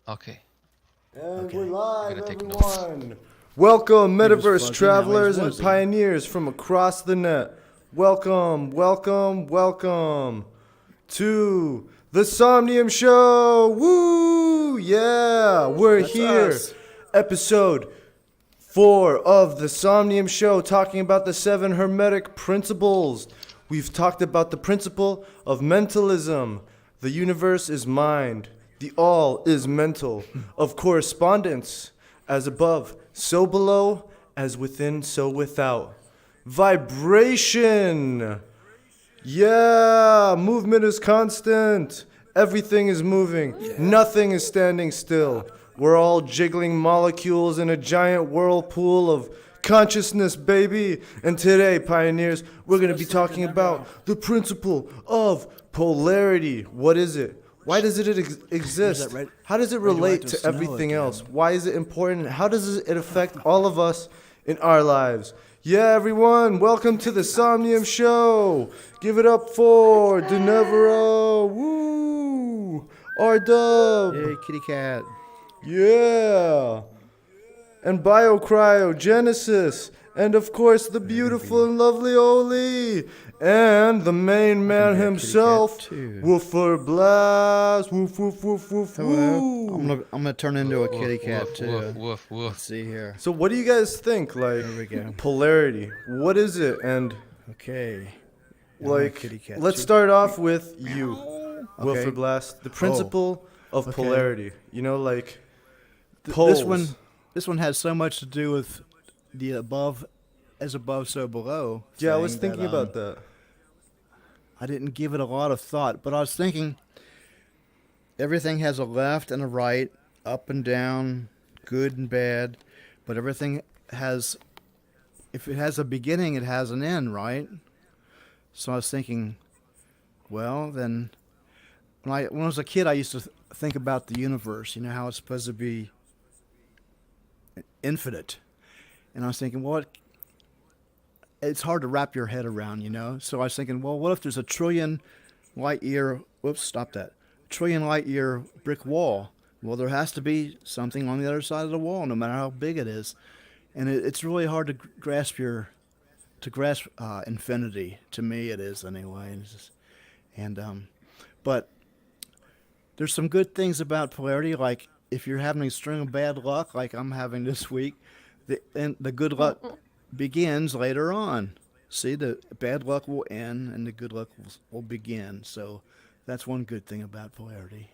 Okay. And we're Okay. I'm live, gonna take notes. everyone. Welcome, He was metaverse fuzzy, now he's travelers and wuzzy. pioneers from across the net. Welcome, welcome, welcome to the Somnium Show. Woo! Yeah, we're That's here. us. Episode 4 of the Somnium Show, talking about the 7 Hermetic principles. We've talked about the principle of mentalism. The universe is mind. The all is mental. Of correspondence, as above, so below, as within, so without. Vibration. Yeah, movement is constant. Everything is moving. Nothing is standing still. We're all jiggling molecules in a giant whirlpool of consciousness, baby. And today, pioneers, we're going to be talking about the principle of polarity. What is it? Why does it exist? How does it relate to everything else? Why is it important? How does it affect all of us in our lives? Yeah, everyone, welcome to the Somnium Show. Give it up for Denevero. Woo! R-Dub. Yay, kitty cat. Yeah. And Biocriogenesis. And of course, the beautiful and lovely Oli. And the main man be a kitty himself, cat, too. Wooferblast. Woof, woof, woof, woof, Hello. woo. I'm gonna turn into a kitty cat Woof, too. woof, woof, woof. Let's see here. So what do you guys think? Like, There we go. polarity. What is it? And, Okay. I'm a like, kitty cat let's too. start off with you, Okay. Wooferblast. The principle of okay. polarity. You know, like, This poles. this one has so much to do with the above, as above, so below. Yeah, I was thing thinking about that. I didn't give it a lot of thought, but I was thinking everything has a left and a right, up and down, good and bad, but everything has, if it has a beginning, it has an end, right? So I was thinking, well, then, when I was a kid, I used to think about the universe, you know, how it's supposed to be infinite. And I was thinking, well, it's hard to wrap your head around, you know? So I was thinking, well, what if there's a trillion light year, trillion light year brick wall? Well, there has to be something on the other side of the wall, no matter how big it is. And it's really hard to grasp infinity. To me, it is anyway. But there's some good things about polarity, like if you're having a string of bad luck, like I'm having this week, the good luck begins later on. See, the bad luck will end and the good luck will begin. So that's one good thing about polarity.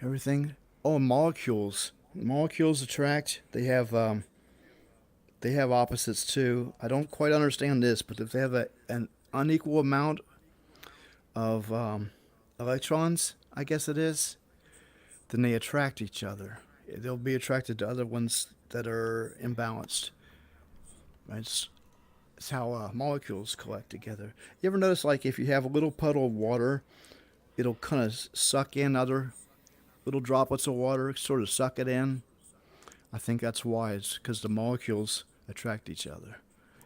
Everything. Oh, molecules. Molecules attract. They have opposites too. I don't quite understand this, but if they have an unequal amount of electrons, I guess it is, then they attract each other. They'll be attracted to other ones that are imbalanced. Right? It's how molecules collect together. You ever notice, like, if you have a little puddle of water, it'll kind of suck in other little droplets of water, sort of suck it in? I think that's why. It's because the molecules attract each other.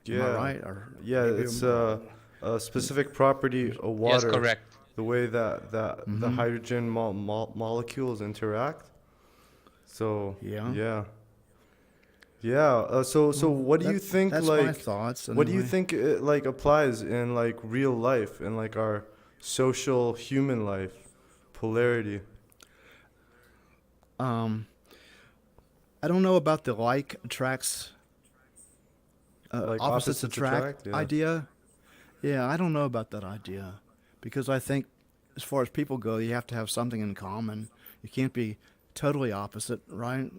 Am I right? Or Yeah, maybe it's I'm- a specific property of Yes, water. correct. The way that the hydrogen molecules interact. So Yeah. yeah. So what do you think? That's like, my thoughts. what do you anyway. think it like applies in like real life, in like our social human life? Polarity. I don't know about the like attracts, Like opposites attract yeah. idea. Yeah, I don't know about that idea, because I think, as far as people go, you have to have something in common. You can't be totally opposite, right?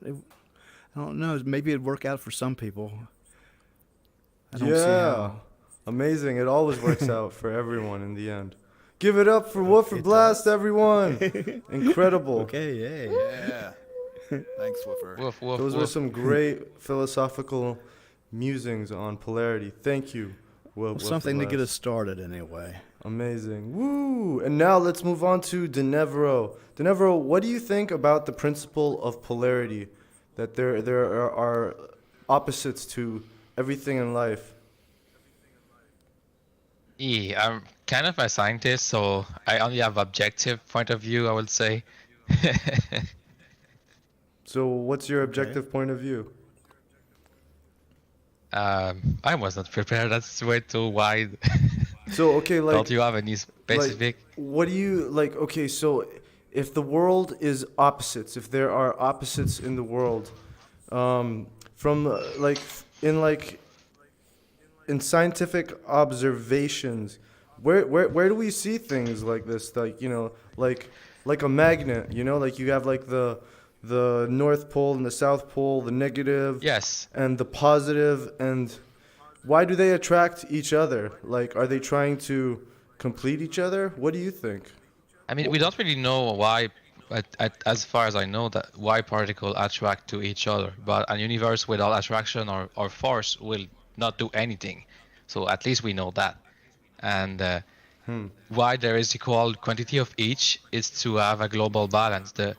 I don't know. Maybe it'd work out for some people. I don't see how. Amazing. It always works out for everyone in the end. Give it up for It Wooferblast, does. everyone. Incredible. Okay, yay. Yeah. Thanks, Woofer. Woof, woof, Those were woof. some great philosophical musings on polarity. Thank you, Something to get Wooferblast. us started, anyway. Amazing. Woo! And now let's move on to Denevero. Denevero, what do you think about the principle of polarity? That there are opposites to everything in life. I'm kind of a scientist, so I only have objective point of view, I would say. So what's your Okay. objective point of view? I was not prepared. That's way too wide. So okay, Don't you have any like specific? what do you like? Okay, so if the world is opposites, if there are opposites in the world, from in scientific observations, where do we see things like this? Like like a magnet, like you have like the North Pole and the South Pole, the negative Yes. and the positive, and why do they attract each other? Like, are they trying to complete each other? What do you think? I mean, we don't really know why, as far as I know, that why particles attract to each other. But a universe without attraction or force will not do anything. So at least we know that. And why there is equal quantity of each is to have a global balance. The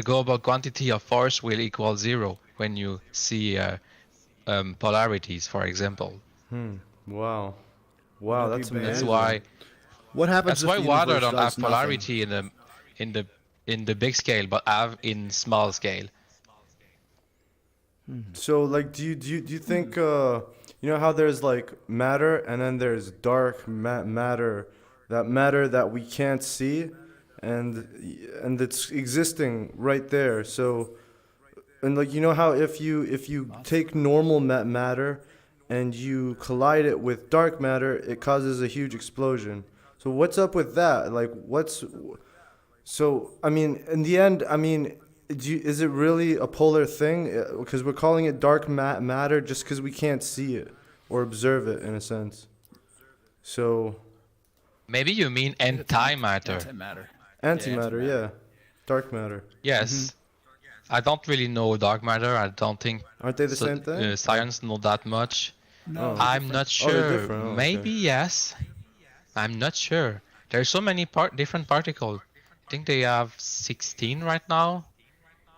global quantity of force will equal 0 when you see polarities, for example. Wow, Would wow, that be that's bad? That's amazing. why What happens that's if why the water universe don't does have nothing? polarity in the in the big scale, but have in small scale. So, like, do you think you know how there's like matter and then there's dark matter, that matter that we can't see, and it's existing right there. So, and like you know how if you take normal matter and you collide it with dark matter, it causes a huge explosion. So what's up with that? Like what's so I mean in the end, I mean is it really a polar thing? Because we're calling it dark matter just because we can't see it or observe it in a sense. So Maybe you mean It's antimatter. antimatter. antimatter, yeah, dark matter. Yes. I don't really know dark matter. I don't think Aren't they the so, same thing? science know that much. No, they're I'm different. not Oh, they're sure. different. Oh, Maybe okay. yes. I'm not sure. There's so many different particles. I think they have 16 right now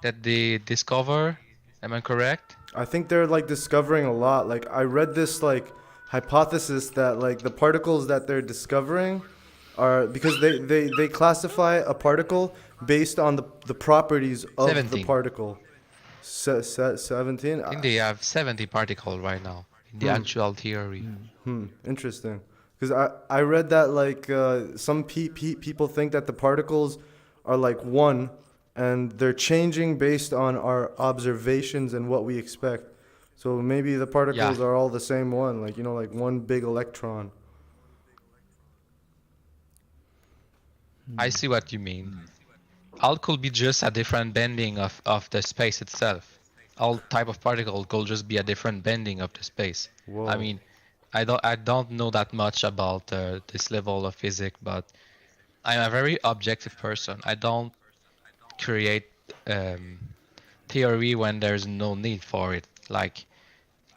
that they discover. Am I correct? I think they're like discovering a lot. Like I read this like hypothesis that like the particles that they're discovering are because they classify a particle based on the properties of the 17. particle. 17. I think they have 70 particles right now in the actual theory. Interesting. Because I read that like some people think that the particles are like one, and they're changing based on our observations and what we expect. So maybe the particles Yeah, are all the same one, like like one big electron. I see what you mean. All could be just a different bending of the space itself. All type of particle could just be a different bending of the space. I Whoa. mean, I don't know that much about this level of physics, but I'm a very objective person. I don't create um, theory when there's no need for it. Like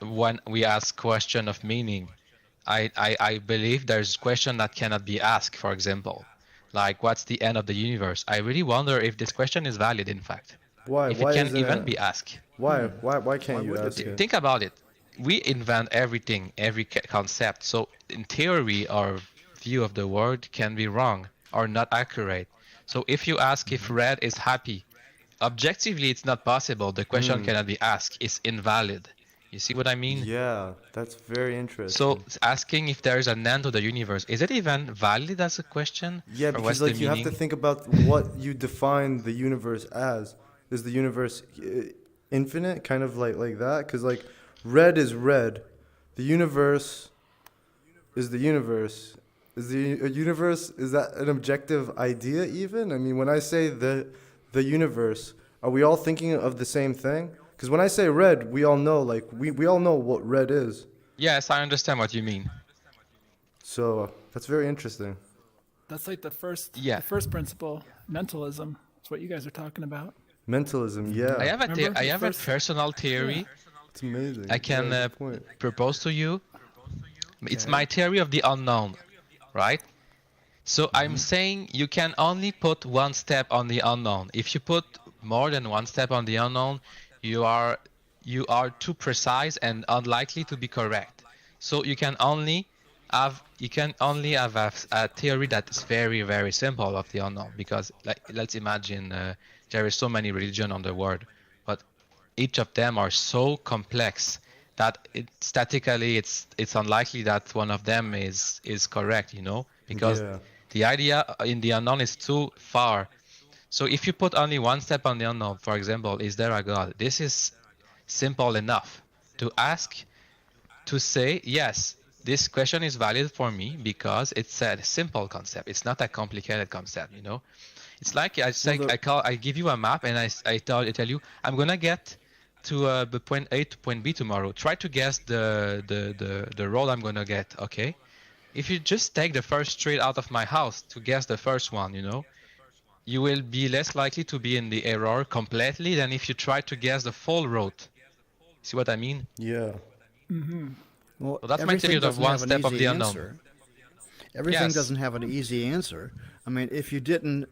when we ask question of meaning, I believe there's question that cannot be asked. For example, like what's the end of the universe? I really wonder if this question is valid. In fact, Why? if it Why can isn't even it? be asked. Why Why can't you wouldn't ask it be? it? Think about it. We invent everything, every concept. So in theory, our view of the world can be wrong or not accurate. So if you ask if red is happy, objectively it's not possible. The question cannot be asked. It's invalid. You see what I mean? Yeah, that's very So interesting. asking if there is an end to the universe, is it even valid as a question? Yeah, Or because what's the like you have to meaning? think about what you define the universe as. Is the universe infinite, kind of like that? Because like red is red, the universe is the universe. Is the a universe, is that an objective idea even? I mean, when I say the universe, are we all thinking of the same thing? Because when I say red, we all know like we all know what red is. Yes, I understand what you mean. So that's very interesting. That's like Yeah. the first principle, mentalism. That's what you guys are talking about. Mentalism, I yeah, have a Remember I the have a first? personal theory it's amazing. I can Yeah, good point. propose to you. It's Okay. my theory of the unknown, right? So I'm saying you can only put one step on the unknown. If you put more than one step on the unknown, you are too precise and unlikely to be correct. So you can only you can only have a theory that is very, very simple of the unknown, because like let's imagine there is so many religion on the world, but each of them are so complex that statically it's unlikely that one of them is correct, you know, because Yeah. the idea in the unknown is too far. So if you put only one step on the unknown, for example, is there a God? This is simple enough to ask, to say, yes, this question is valid for me because it's a simple concept. It's not a complicated concept, you know? It's like I say, I give you a map and I tell you, I'm gonna get to the point A to point B tomorrow. Try to guess the road I'm gonna get, okay? If you just take the first street out of my house to guess the first one, you know, you will be less likely to be in the error completely than if you try to guess the full road. See what I mean? Yeah. Well, So that's my theory everything of doesn't one have an step of the easy unknown. answer. Everything Yes. doesn't have an easy answer. I mean, if you didn't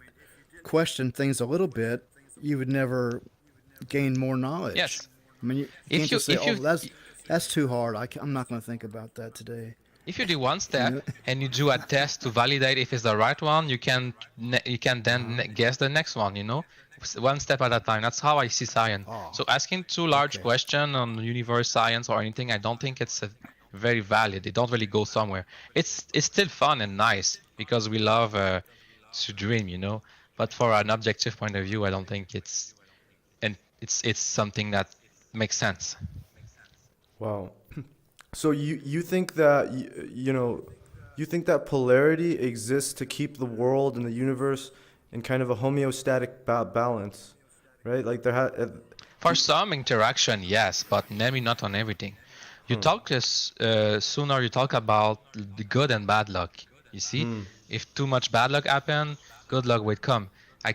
question things a little bit, you would never gain more knowledge. Yes. I mean, you If can't you just say, if "Oh, you that's too hard. I'm not going to think about that today." if you do one You step know? and you do a test to validate if it's the right one, you can then guess the next one. You know, one step at a time. That's how I see science. Oh, So asking too large okay. question on universe science or anything, I don't think it's very valid. They don't really go somewhere. It's still fun and nice because we love to dream. You know, but for an objective point of view, I don't think it's something that makes sense. Wow. So you think that you know, you think that polarity exists to keep the world and the universe in kind of a homeostatic balance, right? Like For some interaction, yes, but maybe not on everything. You talk sooner. You talk about the good and bad luck. You see, if too much bad luck happen, good luck will come. I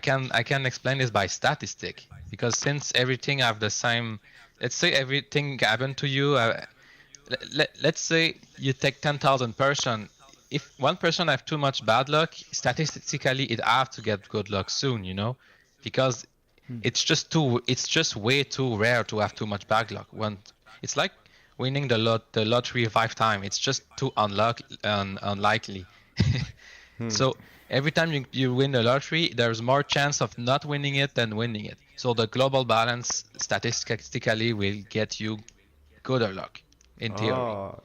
can explain this by statistic, because since everything have the same, let's say everything happened to you. Let's say you take 10,000 person. If one person have too much bad luck, statistically it have to get good luck soon. You know, because it's just way too rare to have too much bad luck. When it's like winning the lottery 5 times, it's just too unlikely. So every time you win the lottery, there's more chance of not winning it than winning it. So the global balance statistically will get you gooder luck, in theory.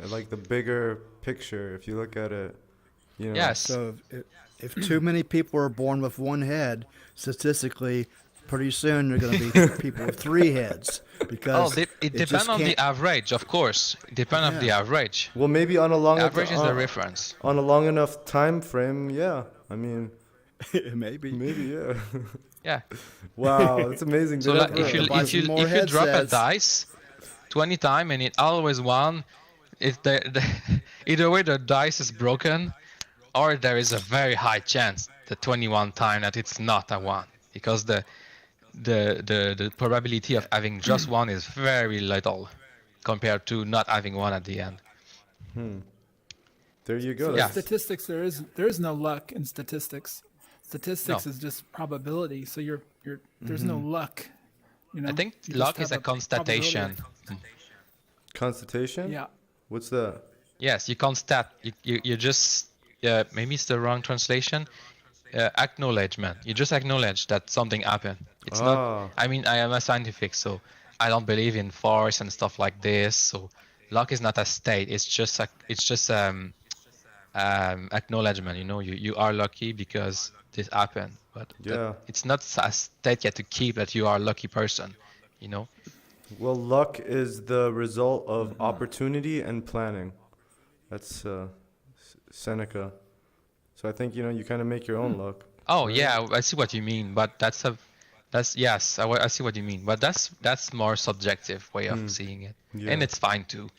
like the bigger picture if you look at it, you know. Yes. So if too many people are born with one head, statistically, pretty soon they're going to be people with three heads Oh, because it it depends just on the can't. average, of course. It depends on the Yeah. average. Well, maybe on a Average is the reference. on a long enough time frame, yeah. I mean, Maybe. maybe yeah. Yeah. Wow, that's amazing. So They like, never- if you Buy if some you more if you drop a headsets. dice 20 times and it always won, if the either way the dice is broken, or there is a very high chance the 21 time that it's not a one, because the probability of having just one is very little compared to not having one at the end. there you go. So Yeah. statistics, there is no luck in statistics. Statistics No. is just probability. So there's no luck. You know, I think you just luck is have a constatation. Constatation? Yeah. What's that? Yes, you constat. You just maybe it's the wrong translation. Acknowledgement. You just acknowledge that something happened. It's not. I mean, I am a scientific, so I don't believe in force and stuff like this. So luck is not a state. It's just acknowledgement. You know, you are lucky because this happened, but Yeah. it's not a state yet to keep that you are a lucky person. You know. Well, luck is the result of opportunity and planning. That's Seneca. So I think, you know, you kind of make your own luck. Oh yeah, I see what you mean, but that's yes, I see what you mean, but that's more subjective way of seeing it, Yeah. and it's fine too.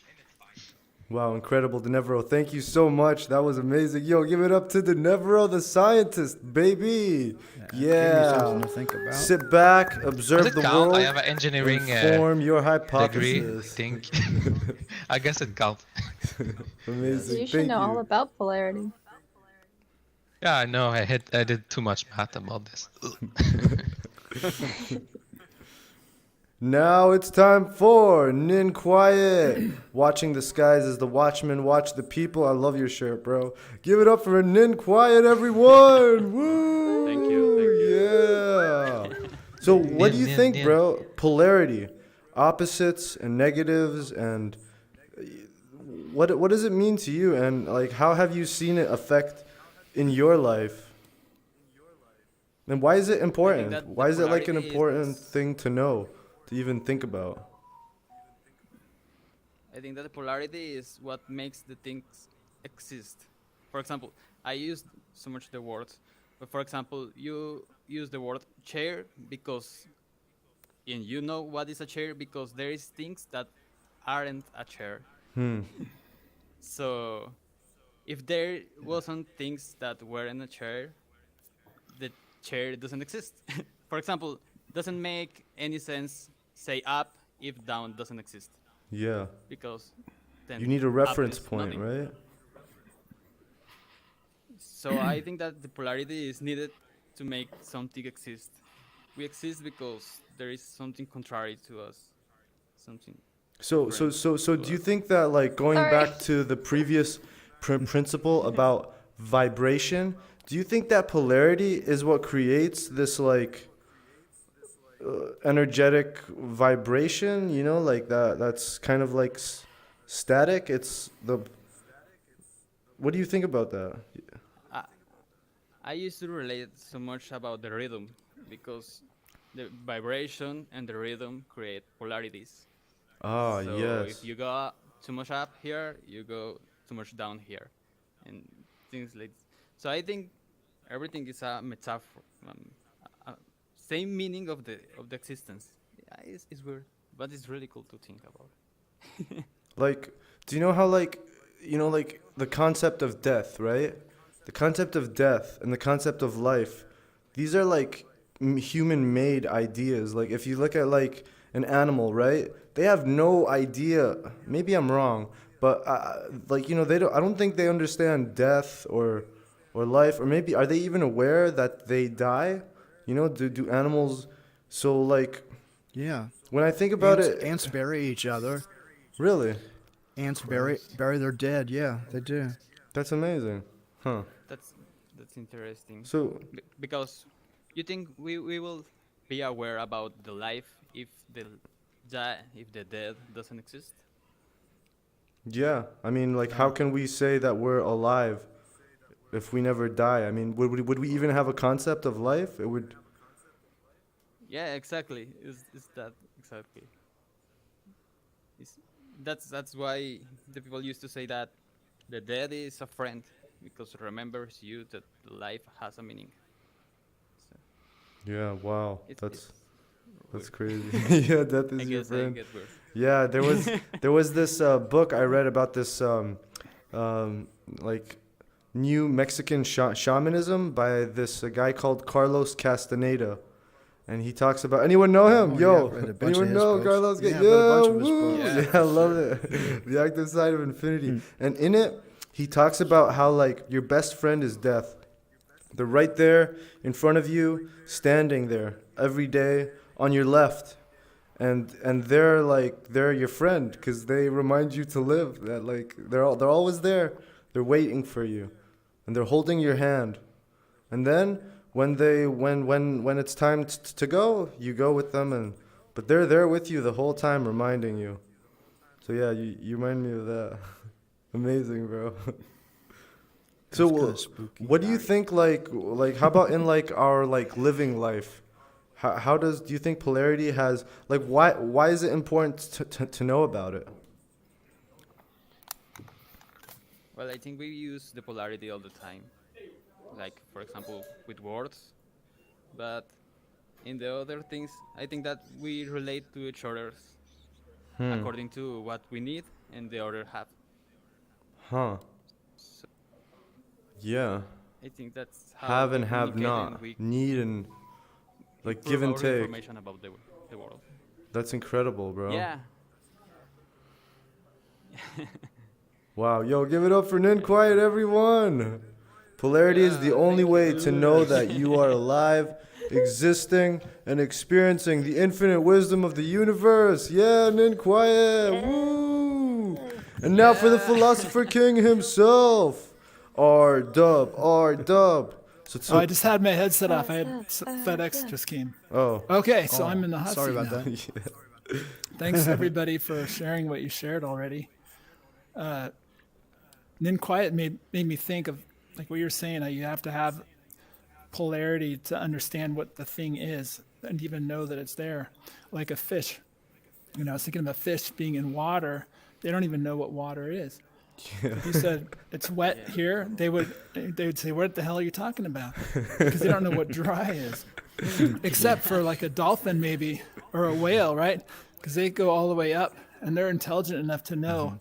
Wow, incredible, Denevro. Thank you so much. That was amazing. Yo, give it up to Denevro, the scientist, baby. Give you something to think about. Sit back, Does observe it the count? world, I have an engineering form your degree, I hypothesis. think. I guess it counts. Amazing. You should Thank know all you. about polarity. Yeah, I know. I did too much math about this. Now it's time for Nin Quiet. Watching the skies as the watchmen watch the people. I love your shirt, bro. Give it up for Nin Quiet, everyone. Woo! Thank you. Yeah. So, what do Nin, you nin, think, nin. bro? Polarity, opposites and negatives, and what does it mean to you? And like, how have you seen it affect in your life? And why is it I think important? that the Why is it like an polarity important is. thing to know, to even think about? I think that the polarity is what makes the things exist. For example, I used so much the words, but for example, you use the word chair because, and you know what is a chair because there is things that aren't a chair. Hmm. So if there wasn't things that weren't a chair, the chair doesn't exist. For example, doesn't make any sense say up if down doesn't exist Yeah. because You then need a up reference is point, nothing. right? So I think that the polarity is needed to make something exist. We exist because there is something contrary to us, something different So, to do you us. think that, like, going Sorry. back to the previous principle about vibration, do you think that polarity is what creates this, like, energetic vibration? You know, like that's kind of like static. It's the. What do you think about that? I, I used to relate so much about the rhythm because the vibration and the rhythm create polarities. Ah, So if yes. you go too much up here, you go too much down here, and things like. So I think everything is a metaphor, same meaning of the existence. Yeah, it's weird, but it's really cool to think about. Like, do you know how, like, like the concept of death, right? The concept of death and the concept of life, these are like human made ideas. Like, if you look at like an animal, right? They have no idea. Maybe I'm wrong, but like, they don't. I don't think they understand death or life, or maybe are they even aware that they die? Do animals? So like, Yeah. when I think about Ants it, bury each other. really, Ants bury their dead. Yeah, they do. that's amazing, huh? That's that's interesting, So because you think we will be aware about the life if if the dead doesn't exist. yeah, I mean, like, how Yeah. can we say that we're alive if we never die? I mean, would we even have a concept of life? It would. Yeah, exactly. Is that exactly? Is that's why the people used to say that the dead is a friend because it remembers you that life has a meaning. So Yeah, wow, it's that's weird. crazy. Yeah, death I is your guess I friend. get weird. Yeah, there was this book I read about this um, like new Mexican shamanism by this guy called Carlos Castaneda, and he talks about. Anyone know him? Oh yeah, I've Yo, read a bunch of anyone his know books. Carlos? Yeah, I've read a Yeah, bunch of his woo! books. Yeah, Yeah, I for love sure. it. The active side of infinity, and in it, he talks about how like your best friend is death. They're right there in front of you, standing there every day on your left, and they're your friend because they remind you to live. That like they're always there. They're waiting for you, and they're holding your hand. And then when it's time to go, you go with them, but they're there with you the whole time, reminding you. So yeah, you remind me of that. Amazing, bro. So That's kind of spooky. what do you think, like how about in like our like living life? How do you think polarity has, like, why is it important to know about it? Well, I think we use the polarity all the time, like for example with words, but in the other things, I think that we relate to each other Hmm. according to what we need and the other have. Huh. So Yeah. I think that's how Have we and have communicate not. and we Need and like give improve and our take. information about the world. That's incredible, bro. Yeah. Wow. Yo, give it up for Nin Quiet, everyone. Polarity is the Yeah, only thank way you. to know that you are alive existing and experiencing the infinite wisdom of the universe. Yeah, Nin Quiet. Woo! And now for the philosopher king himself. R dub, R dub. Oh, I just had my headset off. I had FedEx just came. Oh. Okay, so I'm in the hot Sorry seat about now. that. Thanks everybody for sharing what you shared already. Nin Quiet made me think of like what you're saying. You have to have polarity to understand what the thing is and even know that it's there. Like a fish. I was thinking of a fish being in water. They don't even know what water is. If you said it's wet here, they would say, "What the hell are you talking about?" Because they don't know what dry is, except for like a dolphin maybe or a whale, right? Because they go all the way up and they're intelligent enough to know.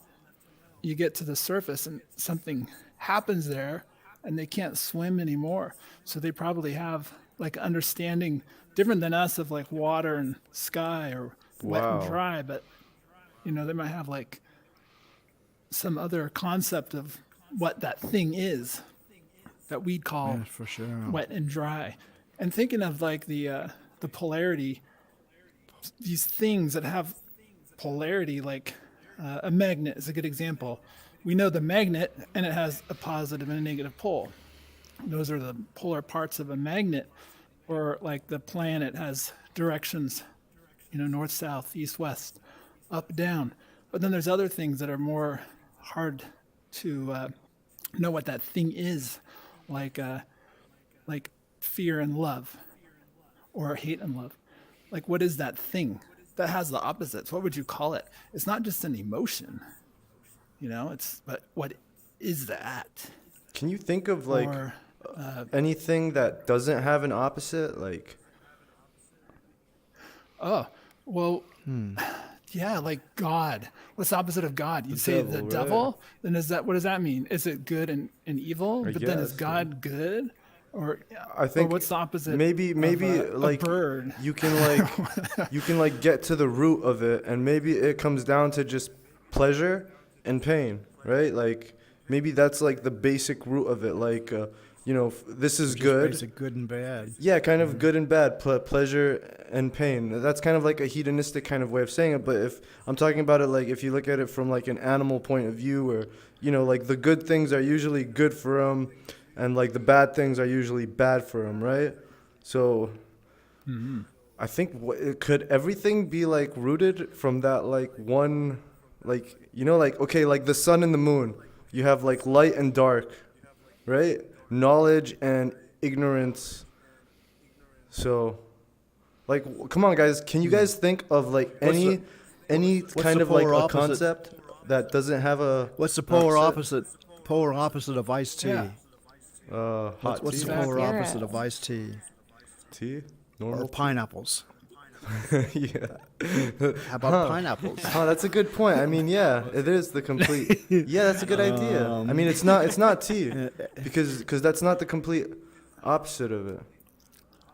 You get to the surface and something happens there, and they can't swim anymore. So they probably have like understanding different than us of like water and sky or wet and Wow. dry, but they might have like some other concept of what that thing is that we'd call Yeah, for sure. wet and dry. And thinking of like the polarity, these things that have polarity, like a magnet is a good example. We know the magnet, and it has a positive and a negative pole. Those are the polar parts of a magnet. Or like the planet has directions, north, south, east, west, up, down. But then there's other things that are more hard to know what that thing is, like fear and love, or hate and love. Like, what is that thing that has the opposites? What would you call it? It's not just an emotion, but what is that? Can you think of like Or, anything that doesn't have an opposite? Like, oh, well, yeah, like God. What's the opposite of God? You'd say the devil, right. devil. Then what does that mean? Is it good and evil? I But then is guess, God good? Or I think what's the opposite? maybe of like a bird. you can like get to the root of it, and maybe it comes down to just pleasure and pain, right? Like maybe that's like the basic root of it. Like this is Just good. basic good and bad. Yeah, kind of good and bad, pleasure and pain. That's kind of like a hedonistic kind of way of saying it. But if I'm talking about it, like if you look at it from like an animal point of view, where like the good things are usually good for them, and like the bad things are usually bad for them, right? So I think could everything be like rooted from that like one, like like okay, like the sun and the moon. You have like light and dark, right? Knowledge and ignorance. So, like, come on, guys. Can you guys think of like any kind the of like polar a opposite? concept that doesn't have a What's the polar opposite? opposite? Polar opposite of iced tea. Yeah. Hot What's tea? the polar Zero. opposite of iced tea? Tea? Or Normal? pineapples. Yeah. How about pineapples? Oh, that's a good point. I mean, yeah, it is the complete. Yeah, that's a good idea. I mean, it's not tea because that's not the complete opposite of it.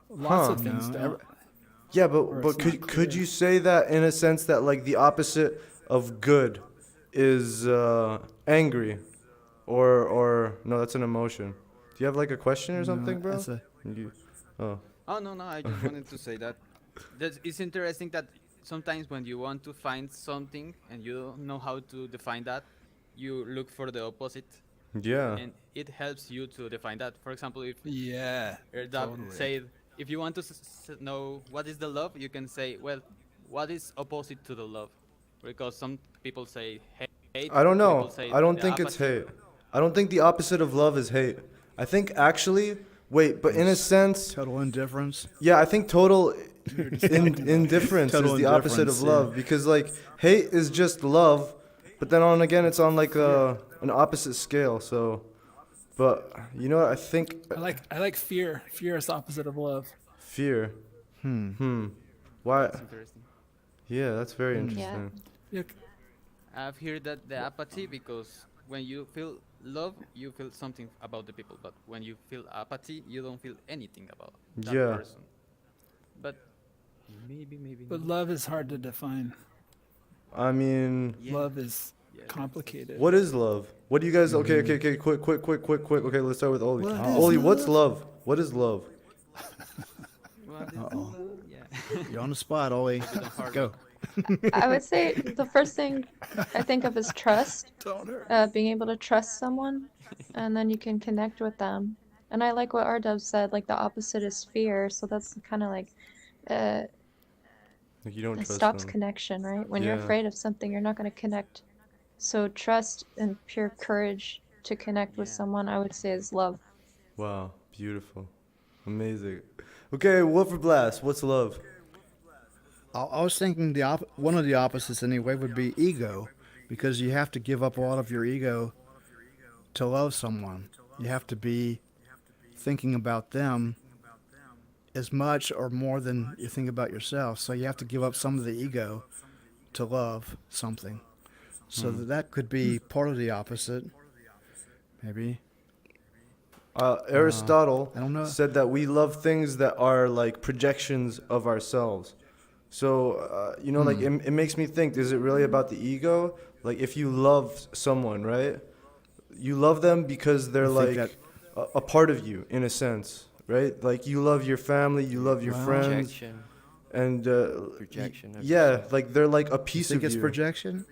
Lots Huh. of things No, don't. Yeah, Or but it's could not could clear. you say that in a sense that like the opposite of good is angry, or no? That's an emotion. Do you have like a question or something, No, bro? that's a- Oh. Oh no, I just wanted to say that it's interesting that sometimes when you want to find something and you don't know how to define that, you look for the opposite, Yeah. and it helps you to define that. For example, if Yeah. Erdab said, if you want to know what is the love, you can say, well, what is opposite to the love? Because some people say hate. I don't know. people say I don't the think it's apathy. hate. I don't think the opposite of love is hate. I think actually, wait, but in a sense, Total indifference. yeah, I think total indifference Total is the opposite of indifference, yeah. love because like hate is just love, but then on again it's on like an opposite scale. So, but you know what? I think I like fear. Fear is the opposite of love. fear. Why? It's interesting. Yeah, that's very interesting. Yeah. I've heard that the apathy, because when you feel love, you feel something about the people, but when you feel apathy, you don't feel anything about that Yeah. person. But maybe But not. love is hard to define. I mean, Yeah. Love is Yeah. complicated. what is love? What do you guys? Okay, quick. Okay, let's start with Oli. What is Oli, what's love? love? What is love? Uh-oh. Yeah. You're on the spot, Ollie. Go. I would say the first thing I think of is trust, Don't hurt. being able to trust someone, and then you can connect with them. And I like what R-Dub said, like the opposite is fear, so that's kind of like uh, Like you don't it trust stops them. connection, right? When you're Yeah. afraid of something, you're not going to connect. So trust and pure courage to connect with Yeah. someone, I would say, is love. Wow. Beautiful. Amazing. Okay, Wooferblast, what's love? I was thinking one of the opposites anyway would be ego, because you have to give up a lot of your ego to love someone. You have to be thinking about them as much or more than you think about yourself. So you have to give up some of the ego to love something. So that could be part of the opposite, maybe. Aristotle I don't know. said that we love things that are like projections of ourselves. So, like it makes me think, is it really about the ego? Like if you love someone, right? You love them because they're I think like that- a part of you in a sense, right? Like you love your family, you love your Well- friends, Projection. and Projection of yeah, yourself. like they're like a You piece think of it's you projection?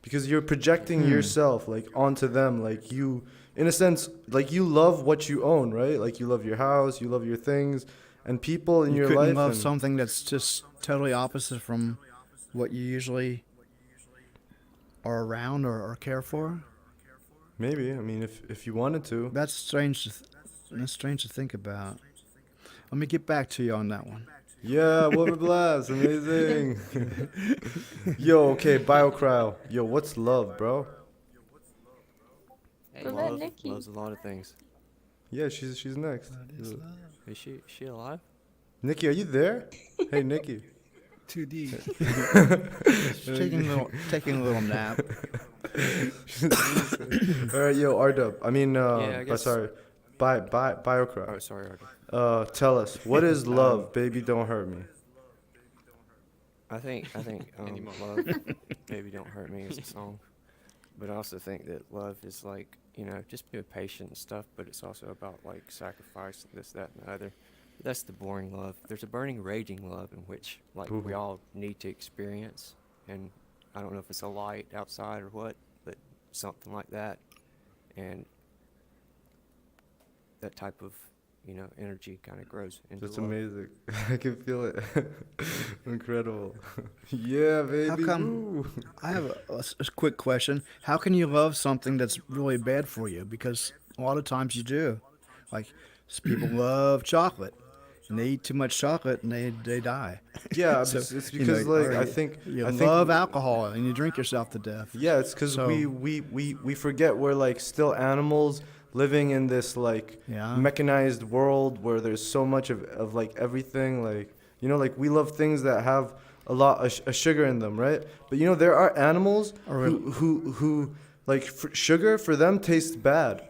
because you're projecting yourself like onto them. Like you, in a sense, like you love what you own, right? Like you love your house, you love your things, and people in You your couldn't life. love and something that's just totally opposite from what you usually are around or care for. Maybe, I mean, if you wanted to. That's strange. That's strange to think about. Let me get back to you on that one. Yeah, Wooferblast, amazing. Yo, okay, BioCryo. Yo, what's love, bro? Hey, What about love Nikki? loves a lot of things. Yeah, she's next. Is she alive? Nikki, are you there? Hey, Nikki. 2D. She's taking a little nap. All right, yo, R-Dub. I mean, I guess- sorry, BioCryo. Oh, sorry, Artie. Tell us, what is love, baby? Don't hurt me. I think love, baby don't hurt me is a song, but I also think that love is like just being patient and stuff, but it's also about like sacrifice, this, that, and the other. That's the boring love. There's a burning, raging love in which like we Ooh. all need to experience, and I don't know if it's a light outside or what, but something like that, and that type of energy kind of grows into That's love. amazing. I can feel it. Incredible. Yeah, baby. How come? Woo. I have a quick question. How can you love something that's really bad for you? Because a lot of times you do. Like people love chocolate, and they eat too much chocolate and they die. Yeah, So, it's you because know, like or I think you I think love alcohol and you drink yourself to death. yeah, it's because So- we forget we're like still animals living in this like Yeah. mechanized world where there's so much of like everything, like like we love things that have a lot of sugar in them, right? But there are animals Or- who like sugar for them tastes bad.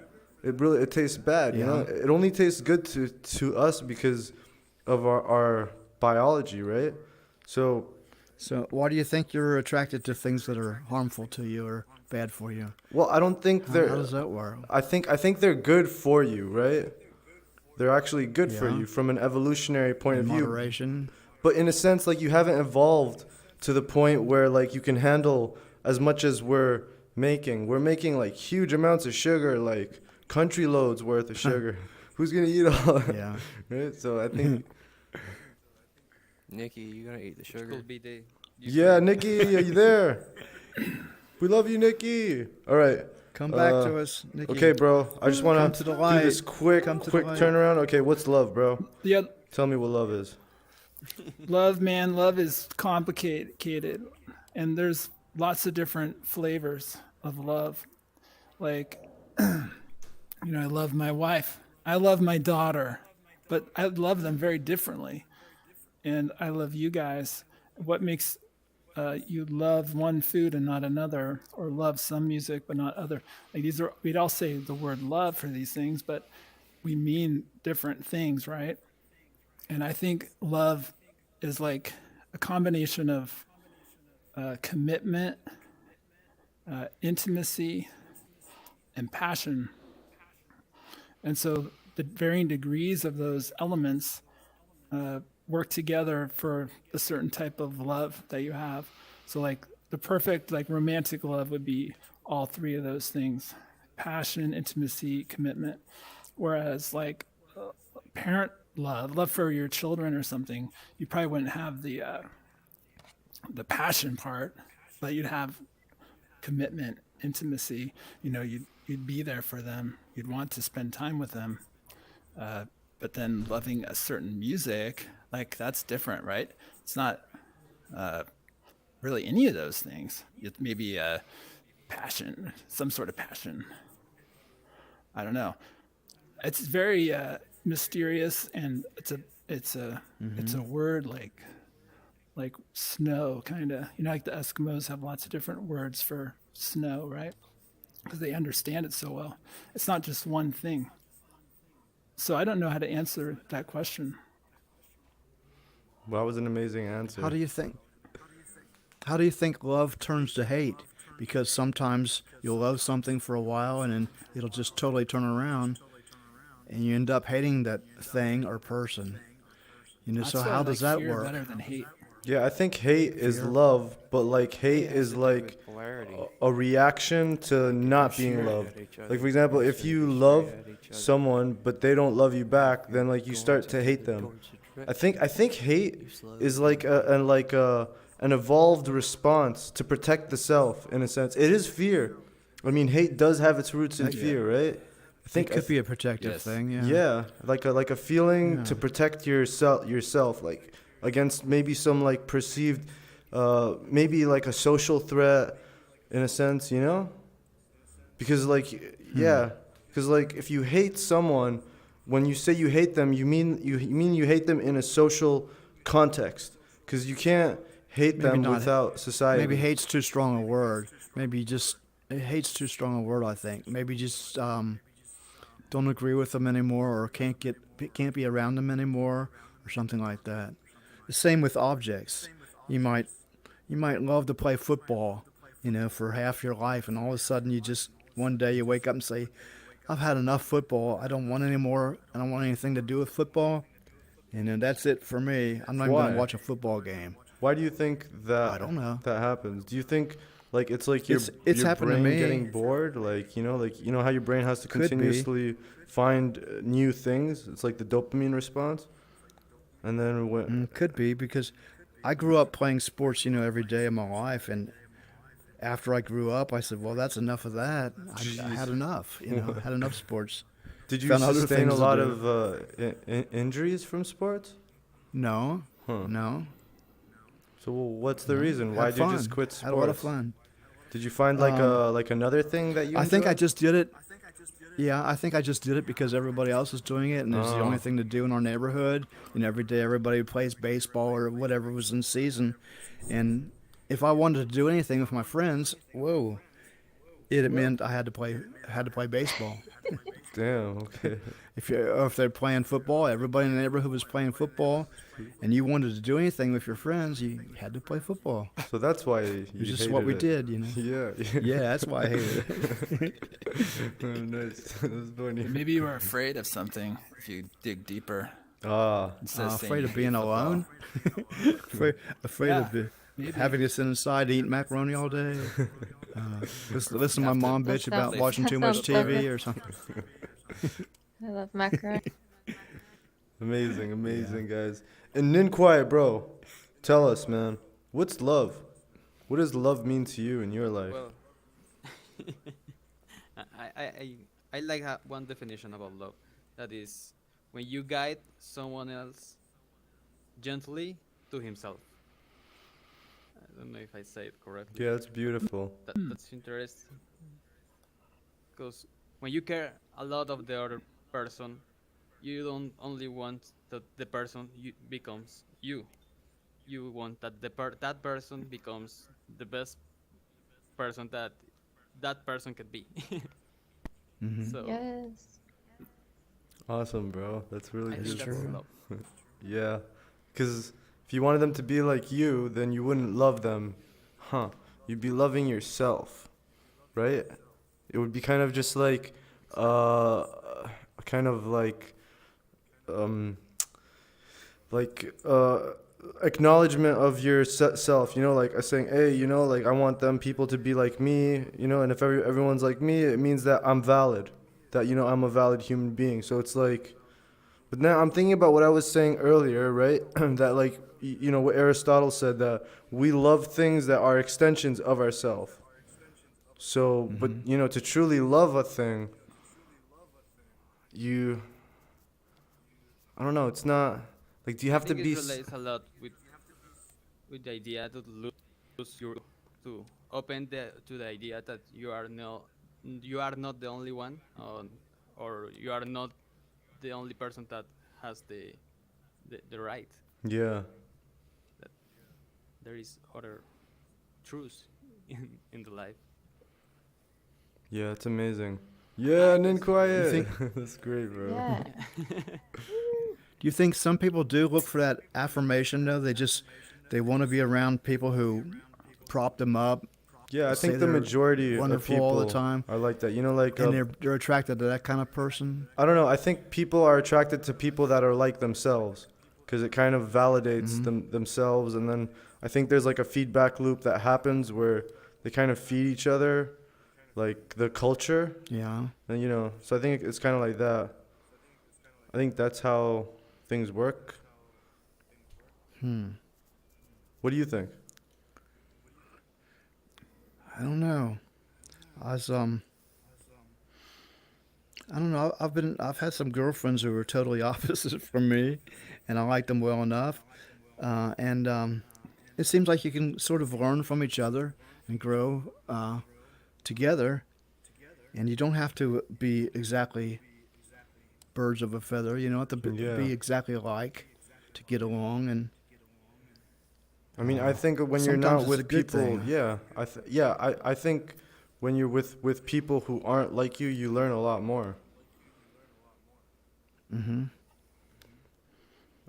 It tastes bad, Yeah. It only tastes good to us because of our biology, right? So So why do you think you're attracted to things that are harmful to you or bad for you? well, I don't think How they're does that work? I think they're good for you, right? They're actually good for Yeah. you from an evolutionary point In of view. moderation. But in a sense, like you haven't evolved to the point where like you can handle as much as we're making. We're making like huge amounts of sugar, like country loads worth of sugar. Who's gonna eat all that? Yeah. Right? So I think Nikki, you gonna eat the Which sugar? could be the yeah, Nikki, are you there? We love you, Nikki. All right. Come back to us, Nikki. Okay, bro. I just want Come to the do this light. quick Come to the quick light. turnaround. Okay, what's love, bro? Yeah, Tell me what love is. love, man, love is complicated, and there's lots of different flavors of love. Like, I love my wife, I love my daughter, but I love them very differently. And I love you guys. What makes you love one food and not another, or love some music but not other? Like we'd all say the word love for these things, but we mean different things, right? And I think love is like a combination of commitment, intimacy, and passion. And so the varying degrees of those elements work together for a certain type of love that you have. So like the perfect like romantic love would be all three of those things: passion, intimacy, commitment. Whereas like parent love for your children or something, you probably wouldn't have the passion part, but you'd have commitment, intimacy. You know, you'd be there for them. You'd want to spend time with them. But then loving a certain music, like that's different, right? It's not really any of those things. It's maybe a passion, some sort of passion. I don't know. It's very mysterious, and it's a word like snow, kind of. You know, like the Eskimos have lots of different words for snow, right? Because they understand it so well. It's not just one thing. So I don't know how to answer that question. Well, that was an amazing answer. How do you think? How do you think love turns to hate? Because sometimes you'll love something for a while and then it'll just totally turn around, and you end up hating that thing or person. You know, so That's why I how like does that fear work? better than hate. Yeah, I think hate is love, but like hate is like Polarity. a reaction to not being loved. Like for example, if you love someone but they don't love you back, then like you start to hate them. I think hate is like an evolved response to protect the self in a sense. It is fear. I mean, hate does have its roots in fear, right? I think It could be a protective thing, yeah. yeah, like a feeling to protect yourself, like against maybe some like perceived, maybe like a social threat, in a sense, you know? Because like yeah, because like if you hate someone, when you say you hate them, you mean you hate them in a social context, because you can't hate Maybe them not. without society. Maybe hate's too strong a word. Maybe just hate's too strong a word, I think. Maybe just don't agree with them anymore, or can't be around them anymore, or something like that. The same with objects. You might love to play football, you know, for half your life, and all of a sudden you just one day you wake up and say, I've had enough football. I don't want any more. I don't want anything to do with football. And then that's it for me. I'm not even going Why? to watch a football game. Why do you think that I don't know. that happens? Do you think like it's like your It's your happened to brain me. getting bored, like you know how your brain has to Could be. continuously find new things? It's like the dopamine response. And then when Could be, because I grew up playing sports, you know, every day of my life, and after I grew up, I said, well, that's enough of that. I had enough, you know, had enough sports. did you found other sustain a things to lot do. of injuries from sports? No, Huh. no. So what's the no. reason? Had Why did you fun. just quit sports? Had a lot of fun. Did you find like like another thing that you I think I enjoy? just did it. Yeah, I think I just did it because everybody else was doing it, and it was the only thing to do in our neighborhood. And every day, everybody plays baseball or whatever was in season. And if I wanted to do anything with my friends, it meant I had to play baseball. Damn, okay. If they're playing football, everybody in the neighborhood was playing football, and you wanted to do anything with your friends, you had to play football. So that's why you It's just what hated we it. did, you know. Yeah. Yeah, that's why I hated it. Oh, nice. That's funny. Maybe you were afraid of something if you dig deeper. Ah, Instead of saying Afraid you of being hate football. alone. afraid Yeah, of maybe. having to sit inside and eat macaroni all day. Listen to my mom That bitch about sounds- watching that too much sounds lovely. TV or something. I love macaroni. amazing, guys. And Ninquai, bro, tell us, man, what's love? What does love mean to you in your life? Well, I like one definition about love. That is when you guide someone else gently to himself. I don't know if I say it correctly. Yeah, that's beautiful. That's interesting. Because when you care a lot of the other person, you don't only want that the person becomes you. You want that that person becomes the best person that person could be. So Yes. Awesome, bro. That's really I think beautiful. that's love. Yeah, because if you wanted them to be like you, then you wouldn't love them, huh? You'd be loving yourself, right? It would be kind of just like, kind of like, like acknowledgement of your self, you know, like saying, hey, you know, like I want them people to be like me, you know, and if everyone's like me, it means that I'm valid, that, you know, I'm a valid human being. So it's like, but now I'm thinking about what I was saying earlier, right? That like, you know, what Aristotle said, that we love things that are extensions of ourselves. So, but Mm-hmm. you know, to truly love a thing, you, I don't know, it's not like, do you I have to think it be relates a lot with the idea to lose your to open to the idea that you are not the only one, or you are not the only person that has the right, yeah. that there is other truths in the life. Yeah, it's amazing. Yeah, I and then basically You quiet. think? That's great, bro. Yeah. yeah. Do you think some people do look for that affirmation though? They want to be around people who prop them up, Yeah, I say think the they're majority of wonderful all the people time, are like that. You know, like and they're attracted to that kind of person. I don't know. I think people are attracted to people that are like themselves, because it kind of validates Mm-hmm. themselves, and then I think there's like a feedback loop that happens where they kind of feed each other, like the culture, Yeah. and you know. So I think it's kind of like that. I think that's how things work. Hmm. What do you think? I don't know. I was I don't know. I've had some girlfriends who were totally opposite from me, and I liked them well enough. And It seems like you can sort of learn from each other and grow together, and you don't have to be exactly birds of a feather. You don't have to Yeah. be exactly alike to get along, and I mean, I think when you're sometimes not it's a with good people, thing. yeah, I think when you're with people who aren't like you learn a lot more. Mm-hmm.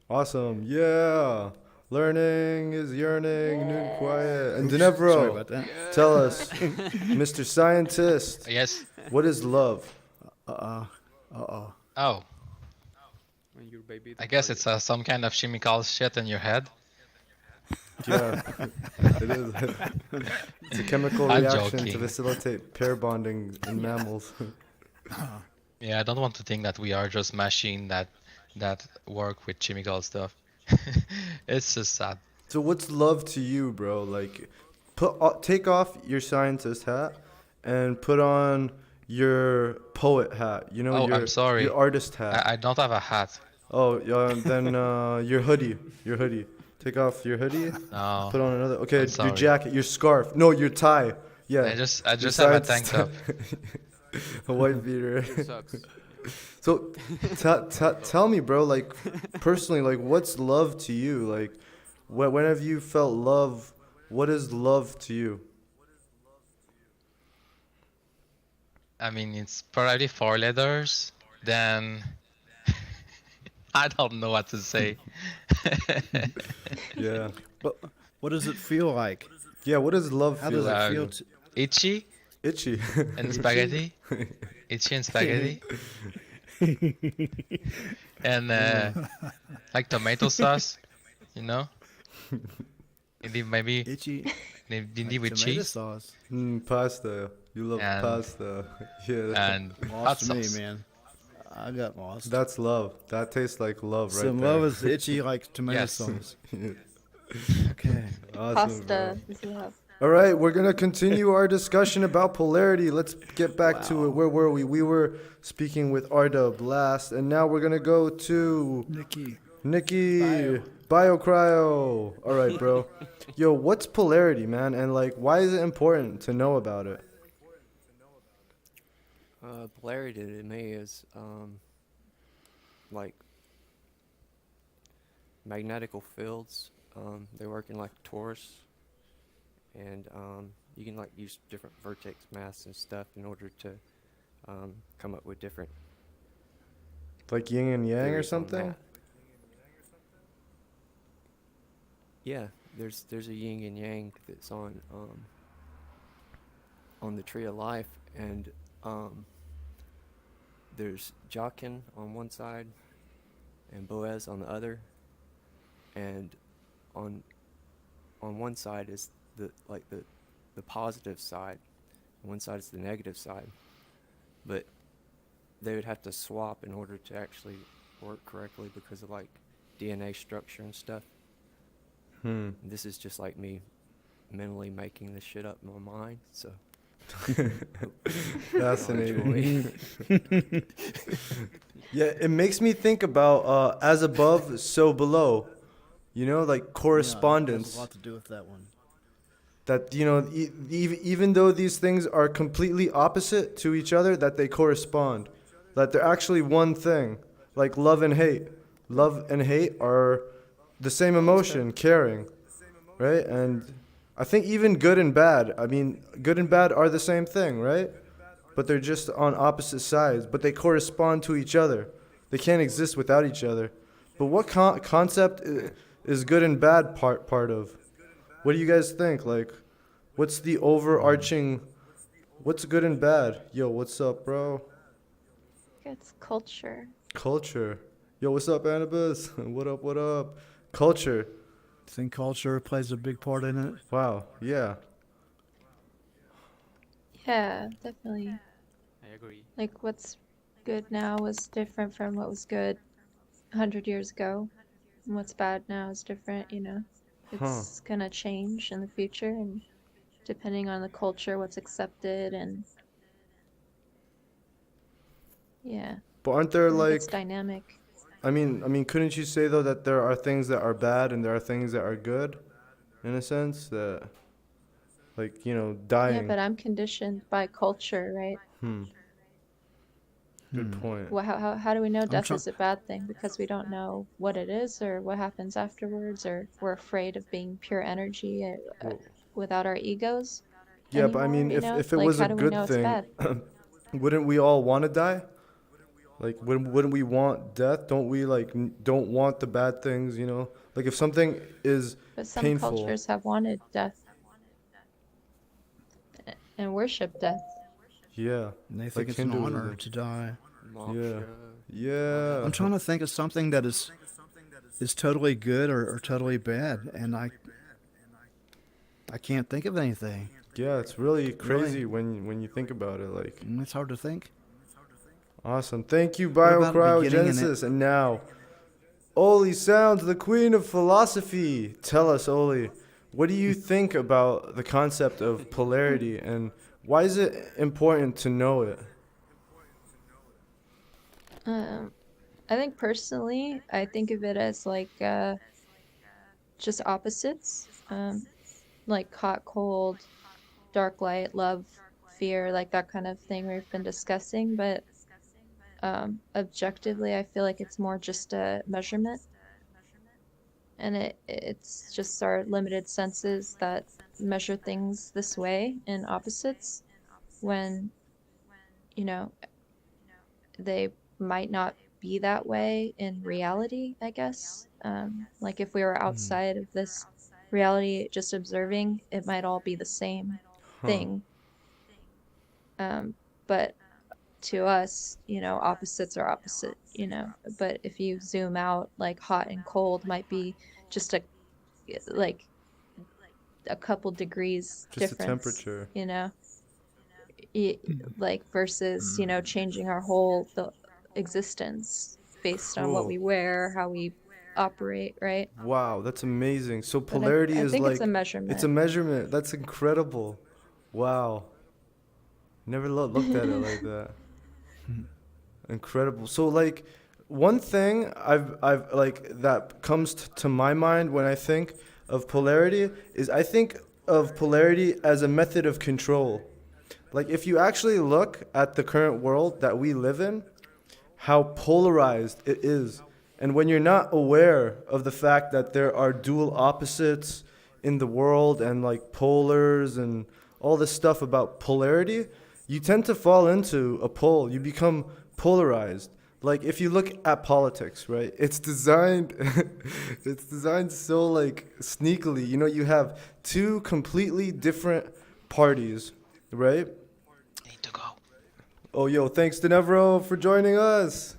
Awesome, yeah. Learning is yearning, noon quiet. And Oops, sorry Denevro, about that. tell us, Mr. Scientist, Yes. what is love? Uh oh. Oh, When your baby I guess disappears. it's some kind of chemical shit in your head. Yeah, it is. It's a chemical I'm reaction to joking. facilitate pair bonding in mammals. Yeah, I don't want to think that we are just machine that work with chemical stuff. It's just sad. So what's love to you, bro? Like, take off your scientist hat and put on your poet hat. You know, Oh, I'm your sorry. artist hat. I don't have a hat. Oh, then your hoodie, your hoodie. Take off your hoodie, No, put on another. I'm Okay, your sorry. jacket, your scarf. No, your tie. Yeah, I your just have a tank scientist top. hat. A white beater. Your socks. So, tell me, bro. Like, personally, like, what's love to you? Like, when have you felt love? What is love to you? I mean, it's probably 4 letters. Then I don't know what to say. Yeah. But what does it feel like? Yeah, what does love How feel does it like to feel? you? Itchy Itchy. and Itchy? spaghetti. Itchy and spaghetti. And like tomato sauce, you know? Maybe Itchy, maybe like with tomato cheese sauce. Pasta. You love and pasta. Yeah, and hot Lost me, sauce. man. I got lost. that's love. That tastes like love So right love there. is itchy like tomato Yes. sauce. Okay. Awesome, bro. Pasta is love. All right, we're gonna continue our discussion about polarity. Let's get back to it. Where were we? We were speaking with Arda Blast, and now we're gonna go to Nikki. Nikki Biocryo. All right, bro. Yo, what's polarity, man? And like, why is it important to know about it? Polarity to me is like magnetical fields. They work in like torus, and you can like use different vertex mass and stuff in order to come up with different Like yin and yang or theories on something? that. Yeah, there's a yin and yang that's on the tree of life, and there's Jachin on one side and Boaz on the other, and on one side is the positive side, and one side is the negative side. But they would have to swap in order to actually work correctly because of like DNA structure and stuff. This is just like me mentally making this shit up in my mind. So Fascinating. Yeah, it makes me think about as above, so below. You know, like Yeah, there's correspondence. a lot to do with that one. That even though these things are completely opposite to each other, that they correspond, that they're actually one thing, like love and hate. Love and hate are the same emotion, caring, right? And I think even good and bad, I mean, good and bad are the same thing, right? But they're just on opposite sides, but they correspond to each other. They can't exist without each other. But what concept is good and bad part of? What do you guys think? Like, what's the overarching? What's good and bad? Yo, what's up, bro? It's culture. Culture. Yo, what's up, Annabis? What up? What up? Culture. Think culture plays a big part in it. Wow. Yeah. Yeah, definitely. I agree. Like what's good now was different from what was good 100 years ago. And what's bad now is different, you know. Huh. It's gonna change in the future and depending on the culture, what's accepted and yeah, But aren't there I think it's like? dynamic. I mean, couldn't you say though that there are things that are bad and there are things that are good, in a sense that, like, Yeah, dying. but I'm conditioned by culture, right? Good point. Well, how do we know death try- is a bad thing? Because we don't know what it is or what happens afterwards, or we're afraid of being pure energy Well, without our egos yeah, but I anymore, mean, you know? if it Like, was a how do we good know it's thing, bad? wouldn't we all want to die? Like, wouldn't we want death? Don't we like don't want the bad things? Like if something is But some painful. cultures have wanted death and worship death. Yeah. And they Like think it's an honor Hinduism. to die. Yeah. moksha. Yeah. I'm trying to think of something that is totally good or totally bad, and I can't think of anything. Yeah, it's really crazy when you think about it. Like, It's hard to think. awesome. Thank you, What about a beginning and Biocriogenesis. And now, Oli Sounds, the queen of philosophy. Tell us, Oli, what do you think about the concept of polarity, and why is it important to know it? I think personally, I think of it as like just opposites, like hot, cold, dark, light, love, fear, like that kind of thing we've been discussing. But objectively, I feel like it's more just a measurement, and it's just our limited senses that measure things this way in opposites when, you know, they might not be that way in reality, I guess. Like if we were outside of this reality just observing, it might all be the same thing. But to us, opposites are opposite, but if you zoom out, like hot and cold might be just like a couple degrees Just a difference, temperature. like versus, changing our whole existence based on what Cool. we wear, how we operate, right? Wow, that's amazing. So But polarity I is think it's a like measurement. it's a measurement. That's incredible. Wow. Never looked at it like that. Incredible. So like one thing I've like that comes to my mind when I think of polarity is I think of polarity as a method of control. Like if you actually look at the current world that we live in, how polarized it is. And when you're not aware of the fact that there are dual opposites in the world and like polars and all this stuff about polarity, you tend to fall into a pole. You become polarized. Like if you look at politics, right? It's designed it's designed so like sneakily. You have two completely different parties, right? Need to go. Oh, yo, thanks to Nevro for joining us.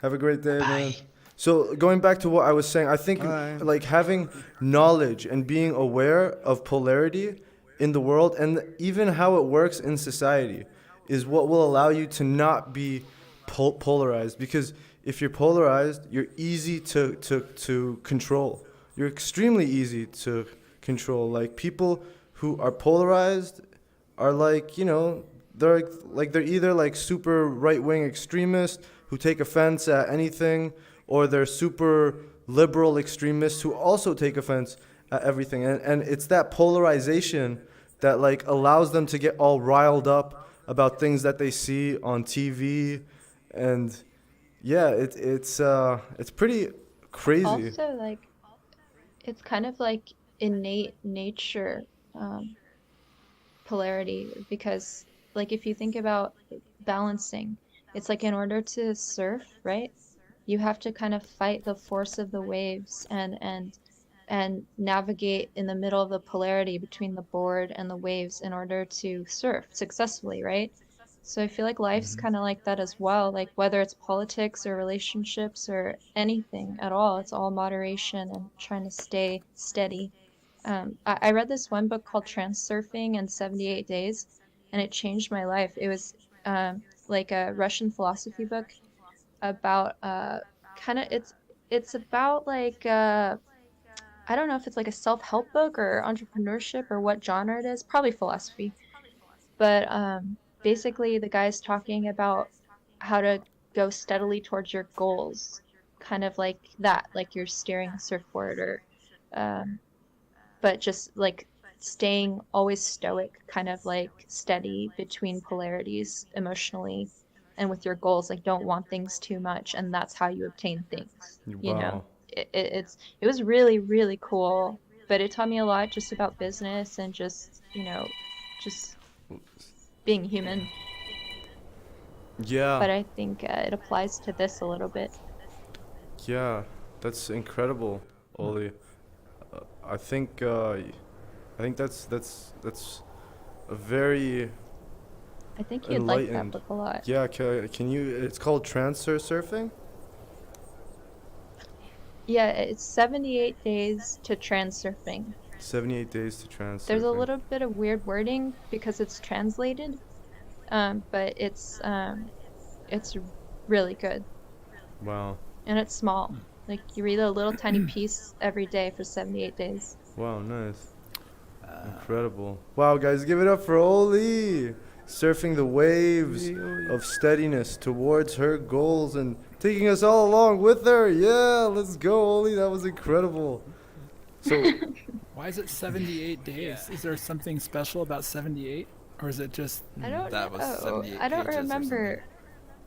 Have a great day, man. Bye. So going back to what I was saying, I think like having knowledge and being aware of polarity in the world and even how it works in society is what will allow you to not be polarized. Because if you're polarized, you're easy to control. You're extremely easy to control. Like people who are polarized are like, you know, they're either like super right-wing extremists who take offense at anything, or they're super liberal extremists who also take offense at everything. And it's that polarization that like allows them to get all riled up about things that they see on TV. And yeah, it's pretty crazy. Also, like, it's kind of like innate nature, polarity, because like if you think about balancing, it's like in order to surf, right? You have to kind of fight the force of the waves and navigate in the middle of the polarity between the board and the waves in order to surf successfully, right? So I feel like life's kind of like that as well. Like whether it's politics or relationships or anything at all, it's all moderation and trying to stay steady. I read this one book called Transurfing in 78 Days, and it changed my life. It was like a Russian philosophy book about kind of it's about like I don't know if it's like a self-help book or entrepreneurship or what genre it is, probably philosophy. But basically the guy's talking about how to go steadily towards your goals, kind of like that, like you're steering a surfboard or but just like staying always stoic, kind of like steady between polarities emotionally and with your goals, like don't want things too much, and that's how you obtain things, you know. Wow. It was really, really cool, but it taught me a lot just about business and just, you know, just being human. Yeah. But I think it applies to this a little bit. Yeah, that's incredible, Oli. I think that's a very I think you'd like that enlightened. book a lot. Yeah, can you? It's called transfer surfing. Yeah, it's 78 days to transurfing. 78 days to transfer. There's a little bit of weird wording because it's translated, but it's really good. Wow. And it's small. Like you read a little tiny piece every day for 78 days. Wow, nice. Incredible. Wow, guys, give it up for Oli. Surfing the waves of steadiness towards her goals and taking us all along with her. Yeah, let's go, Oli. That was incredible. So, Why is it 78 days? Is there something special about 78? Or is it just... I don't That was know. 78 I don't pages or remember.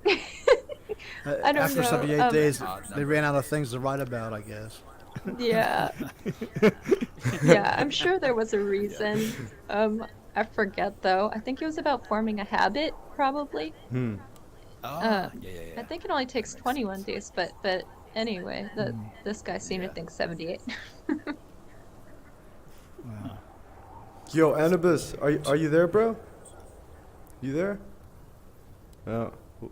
I don't After know. 78 days, Odd they number. ran out of things to write about, I guess. Yeah. Yeah, I'm sure there was a reason. I forget though. I think it was about forming a habit, probably. Oh, Uh, yeah. I think it only takes 21 days, but anyway, this guy seemed to think 78. Wow. yo, Anubis, are you there, bro? You there? Oh, I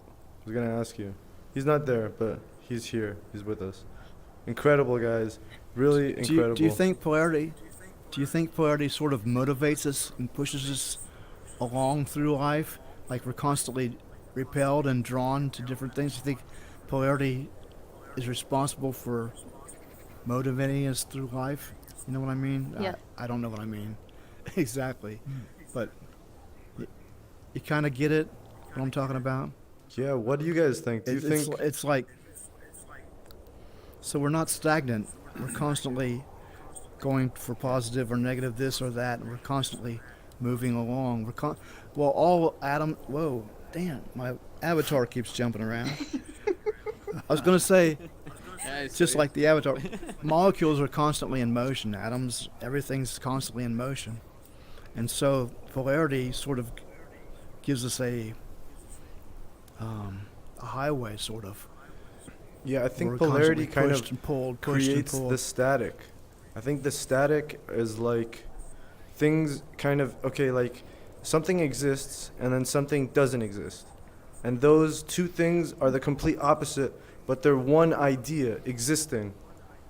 was gonna ask you. He's not there, but he's here. He's with us. Incredible, guys. Really incredible. Do you think polarity? Do you think polarity sort of motivates us and pushes us along through life? Like we're constantly repelled and drawn to different things. Do you think polarity is responsible for motivating us through life? You know what I mean? Yeah. I don't know what I mean exactly, but you kind of get it. What I'm talking about? Yeah, what do you guys think? Do you think It's like, so we're not stagnant. We're constantly going for positive or negative this or that, and we're constantly moving along. Well, all atom. Whoa, damn! My avatar keeps jumping around. I was gonna say, Yeah, it's just weird. like the avatar, molecules are constantly in motion. Atoms, everything's constantly in motion, and so polarity sort of gives us a highway, sort of. Yeah, I where think we're polarity constantly kind pushed of and pulled, pushed and creates pulled. the static. I think the static is like things kind of okay, like something exists and then something doesn't exist. And those two things are the complete opposite but they're one idea existing.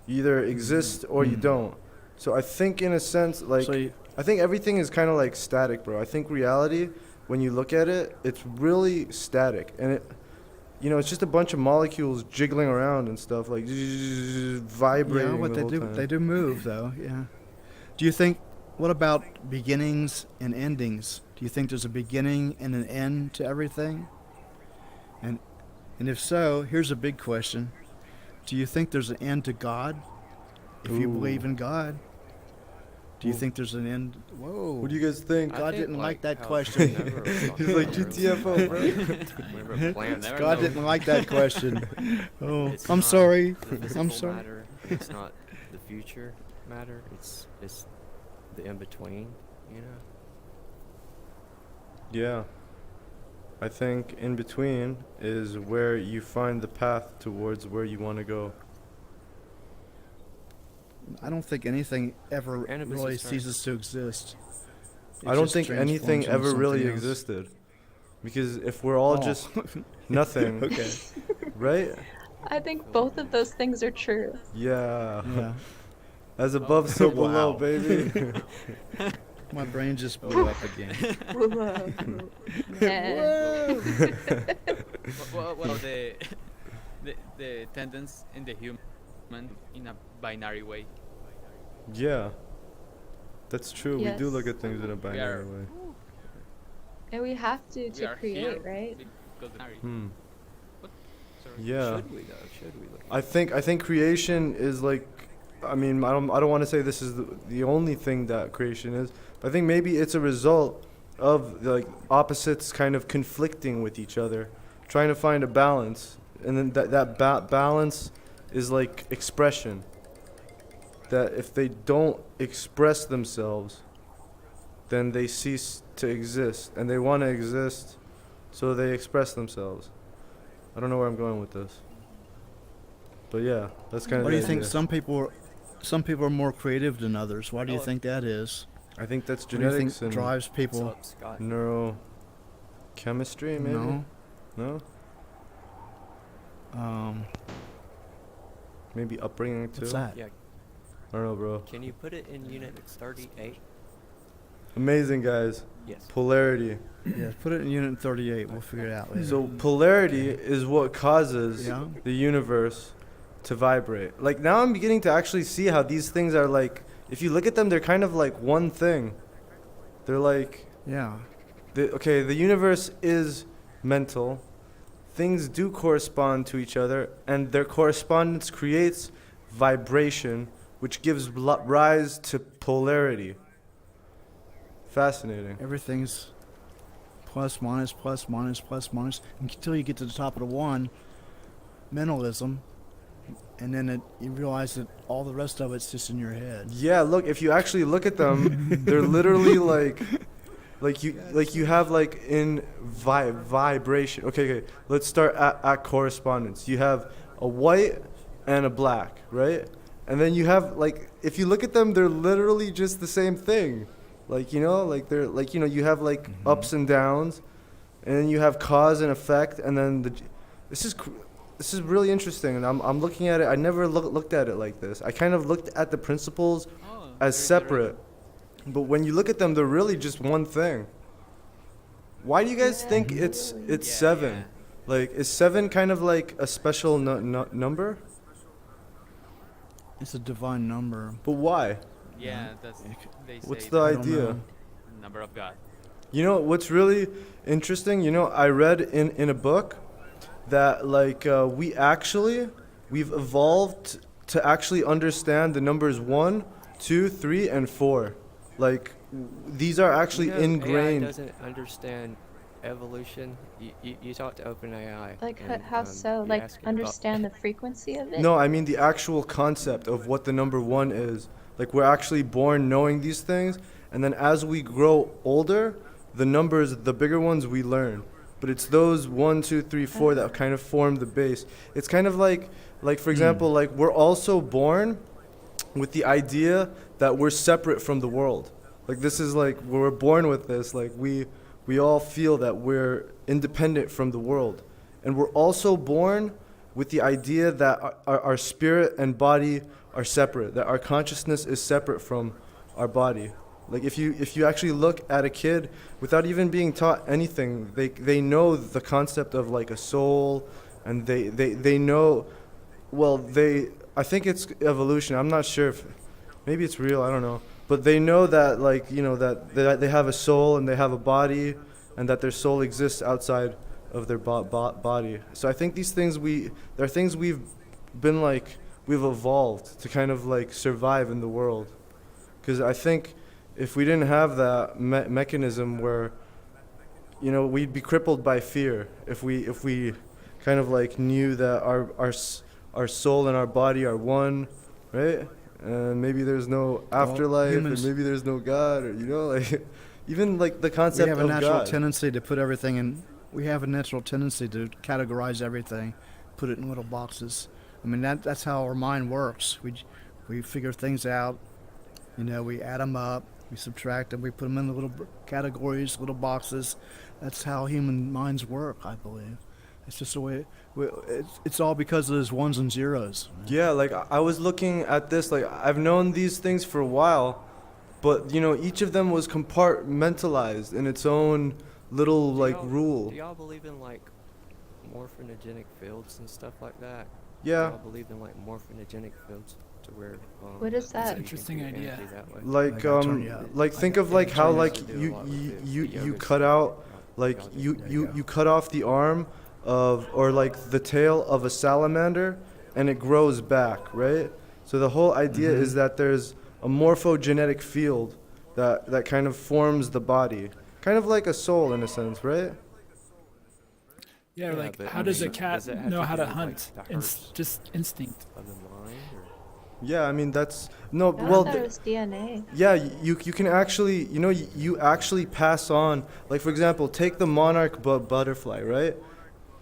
You either exist or you don't. So I think in a sense, like, I think everything is kind of like static, bro. I think reality, when you look at it, it's really static, and it, you know, it's just a bunch of molecules jiggling around and stuff, like vibrating. Yeah, but they do move though. Yeah. Do you think? What about beginnings and endings? Do you think there's a beginning and an end to everything? And if so, here's a big question: do you think there's an end to God? If you believe in God, do you think there's an end? Whoa! What do you guys think? God didn't like that question. He's like GTFO, bro. God didn't like that question. Oh, It's I'm not sorry. the physical I'm sorry. Matter. It's not the future matter. It's the in between. You know. Yeah. I think in between is where you find the path towards where you want to go. I don't think anything ever And it was really just ceases to exist. It I don't just think anything transforms into ever really something else. existed. Because if we're all Oh. just nothing, Okay. right? I think both of those things are true. Yeah. Yeah. As above, so below, Wow. baby. My brain just blew up again. Whoa. And What are the tendencies in the human in a binary way? Yeah. That's true. We do Yes. look at things in a binary are- way. and we have We to are create, here right? because the binary. Hmm. Sorry. Yeah. Should we though? Should we look? I think creation is like, I mean, I don't want to say this is the only thing that creation is, but I think maybe it's a result of like opposites kind of conflicting with each other, trying to find a balance, and then that balance is like expression. That if they don't express themselves, then they cease to exist, and they want to exist, so they express themselves. I don't know where I'm going with this, but yeah, that's kind of. Why do you think some people are more creative than others? Why do you Oh. think that is? I think that's What do you genetics think and drives What's people? up, Scott? neurochemistry, maybe. No. No? Maybe upbringing too. What's that? Yeah. I don't know, bro. Can you put it in units 38? Amazing, guys. Yes. Polarity. Yeah, put it in unit 38. We'll figure it out later. So polarity is what causes Yeah. the universe to vibrate. Like now I'm beginning to actually see how these things are like, if you look at them, they're kind of like one thing. They're like, Yeah. the universe is mental. Things do correspond to each other, and their correspondence creates vibration, which gives rise to polarity. Fascinating. Everything's plus, minus, plus, minus, plus, minus, until you get to the top of the one, mentalism, and then you realize that all the rest of it's just in your head. Yeah, look, if you actually look at them, they're literally like you have like in vibration. Okay, let's start at correspondence. You have a white and a black, right? And then you have like, if you look at them, they're literally just the same thing. Like, you know, like they're like, you know, you have like ups and downs, and then you have cause and effect, and then this is really interesting, and I'm looking at it. I never looked at it like this. I kind of looked at the principles Oh, as separate, but when you look at them, they're really just one thing. Why do you guys think it's Yeah, seven? yeah. Like, is seven kind of like a special number? It's a divine number. But why? Yeah, that's they say What's the the I don't idea? know. number of God. You know what's really interesting? You know, I read in a book that like we've evolved to actually understand the numbers 1, 2, 3, and 4. Like these are actually You know, ingrained. AI doesn't understand evolution. You talk to OpenAI. Like and, how so? you Like ask it about- understand the frequency of it? No, I mean the actual concept of what the number 1 is. Like we're actually born knowing these things, and then as we grow older, the numbers, the bigger ones, we learn. But it's those 1, 2, 3, 4 that kind of form the base. It's kind of like for example, like we're also born with the idea that we're separate from the world. Like this is like we're born with this. Like we all feel that we're independent from the world, and we're also born with the idea that our spirit and body are separate, that our consciousness is separate from our body. Like if you actually look at a kid without even being taught anything, they know the concept of like a soul, and they know, well, I think it's evolution. I'm not sure if maybe it's real, I don't know. But they know that, like, you know, that they have a soul and they have a body, and that their soul exists outside of their body. So I think these things they're things we've been like, we've evolved to kind of like survive in the world. Because I think if we didn't have that mechanism where, you know, we'd be crippled by fear. If we kind of like knew that our soul and our body are one, right? And maybe there's no afterlife, and maybe there's no God, or, you know, like even like the concept of God. We have a natural tendency to put everything in. We have a natural tendency to categorize everything, put it in little boxes. I mean, that's how our mind works. We figure things out. You know, we add them up, we subtract them, we put them in the little categories, little boxes. That's how human minds work, I believe. It's just the way it's all because of those ones and zeros. Yeah, like I was looking at this, like I've known these things for a while, but you know, each of them was compartmentalized in its own little like rule. Do y'all believe in like morphinogenic fields and stuff like that? Yeah. Do y'all believe in like morphinogenic fields to where What is that? you can Interesting do idea. energy that way? Like think of like how like you cut out, like you cut off the arm of, or like the tail of a salamander, and it grows back, right? So the whole idea is that there's a morphogenetic field that kind of forms the body, kind of like a soul in a sense, right? Yeah, Yeah, like but how I does a mean, cat does it have know to how do to with, hunt? like, the It's hertz just instinct. of the mind, or? Yeah, I mean that's no. I Well, thought it was DNA. yeah, you can actually, you know, you actually pass on. Like for example, take the monarch butterfly, right?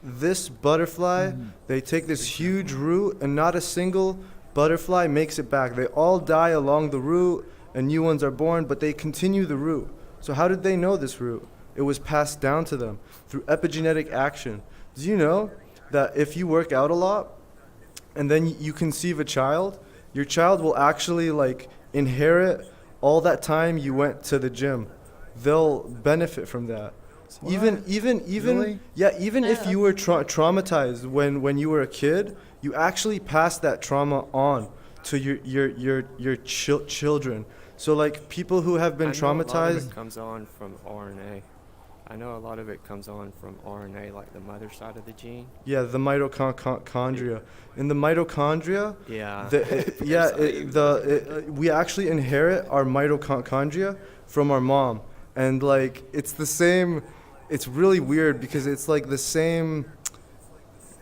This butterfly, they take this huge root, and not a single butterfly makes it back. They all die along the route, and new ones are born, but they continue the route. So how did they know this route? It was passed down to them through epigenetic action. Do you know that if you work out a lot and then you conceive a child, your child will actually like inherit all that time you went to the gym? They'll benefit from that. Even Really? yeah, even if you were traumatized when you were a kid, you actually pass that trauma on to your children. So like people who have been I know a lot of traumatized. it comes on from RNA. I know a lot of it comes on from RNA, like the mother side of the gene. Yeah, the mitochondria. In the mitochondria, Yeah. we actually inherit our mitochondria from our mom, and like it's the same. It's really weird because it's like the same.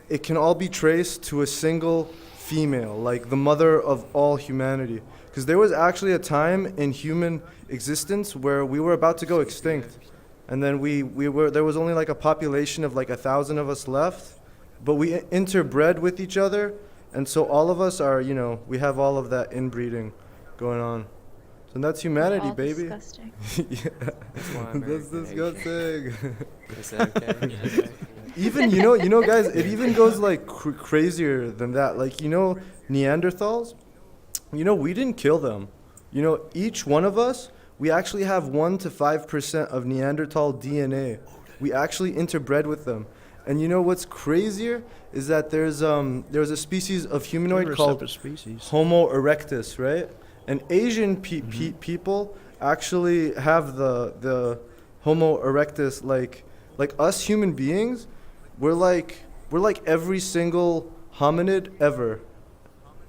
It can all be traced to a single female, like the mother of all humanity. Because there was actually a time in human existence where we were about to go extinct. And then there was only like a population of like 1,000 of us left, but we interbred with each other, and so all of us are, you know, we have all of that inbreeding going on. So that's humanity, All baby. disgusting. Yeah, That's why that's disgusting. Is that okay? Okay. Even you know, guys, it even goes like crazier than that. Like, you know, Neanderthals. You know, we didn't kill them. You know, each one of us, we actually have 1 to 5% of Neanderthal DNA. We actually interbred with them. And you know what's crazier is that there's a species of humanoid called Homo erectus, right? And Asian people actually have the Homo erectus, like us human beings. We're like every single hominid ever.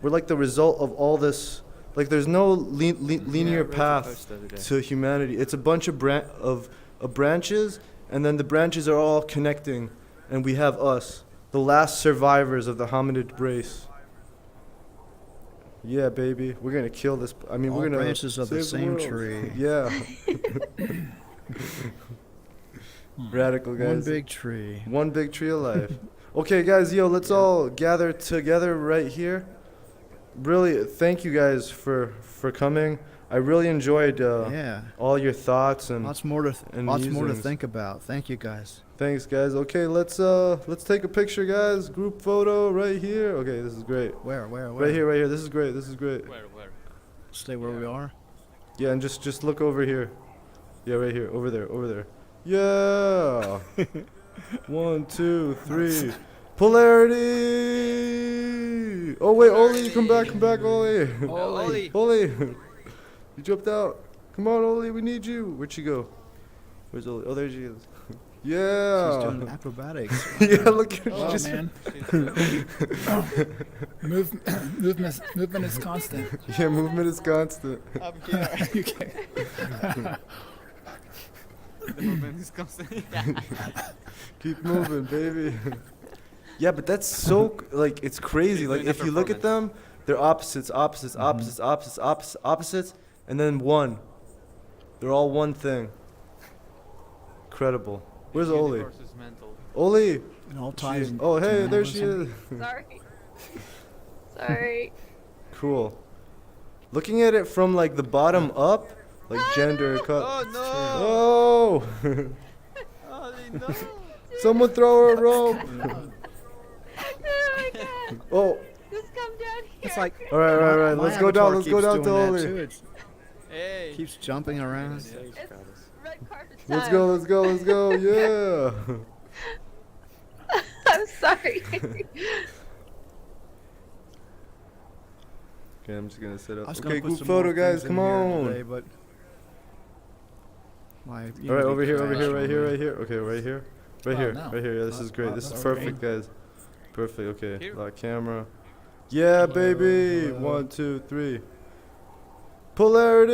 We're like the result of all this. Like there's no linear path to humanity. It's a bunch of branches, and then the branches are all connecting, and we have us, the last survivors of the hominid race. Yeah, baby, we're gonna kill this. I mean, All we're gonna branches of the save same world. tree. Yeah. Radical guys. One big tree. One big tree of life. Okay, guys, let's all gather together right here. Really, thank you guys for coming. I really enjoyed Yeah. all your thoughts and Lots more to and lots more to musings. think about. Thank you guys. Thanks, guys. Okay, let's take a picture, guys. Group photo right here. Okay, this is great. Where? Right here, right here. This is great. This is great. Where? Stay where we are. Yeah, and just look over here. Yeah, right here. Over there. Over there. Yeah. 1, 2, 3. Polarity. Oh wait, Oli, come back, Oli. Oli. Oli, you jumped out. Come on, Oli, we need you. Where'd she go? Where's Oli? Oh, there she is. Yeah. She's doing acrobatics. Yeah, look at her. Oh Just man, movement is constant. yeah, movement is constant. Okay. The movement is constant. Keep moving, baby. Yeah, but that's so like it's crazy. Like if you look at them, they're opposites, opposites, and then one. They're all one thing. Incredible. Where's Oli? Oli. And all ties. Oh, hey, there she is. Sorry. Sorry. Cool. Looking at it from like the bottom up, like gender cut. Oh no! Oh! Oli, no! Someone throw her a rope. Oh my god. Oh. Just come down here. It's like All right. my Let's go down. avatar Let's go keeps down to doing that Oli. too. It Hey! keeps jumping around. It's red carpet time. Let's go. Yeah. I'm sorry. Okay, I'm just gonna set I up. was gonna Okay, put group some photo, more guys. things in Come here on. today, but my All right, Unity over here. crashed on me. Okay, right here. Right Oh, here. no. Right here. Yeah, this Oh, is great. oh, This is that's perfect, great. guys. Perfect. Okay. Here. Lock camera. Yeah, baby. hello. 1, 2, 3. Polarity.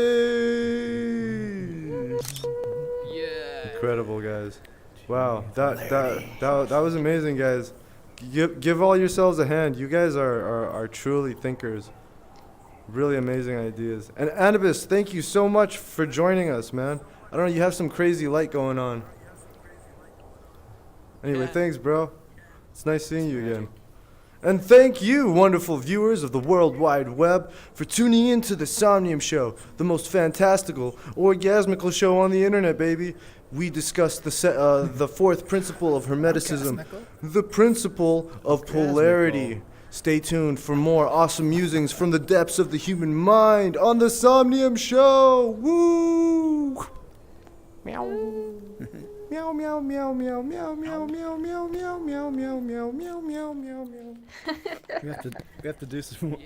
Yeah! Incredible, guys. Wow, that was amazing, guys. Give all yourselves a hand. You guys are truly thinkers. Really amazing ideas. And Anubis, thank you so much for joining us, man. I don't know, you have some crazy light going on. Anyway, Yeah. thanks, bro. It's nice seeing you again. And thank you, wonderful viewers of the World Wide Web, for tuning in to the Somnium Show, the most fantastical, orgasmical show on the internet, baby. We discussed the fourth principle of Hermeticism, the principle of polarity. Stay tuned for more awesome musings from the depths of the human mind on the Somnium Show. Woo! Meow. Meow meow meow meow meow meow meow meow meow meow meow meow meow meow meow meow. We have to do some more.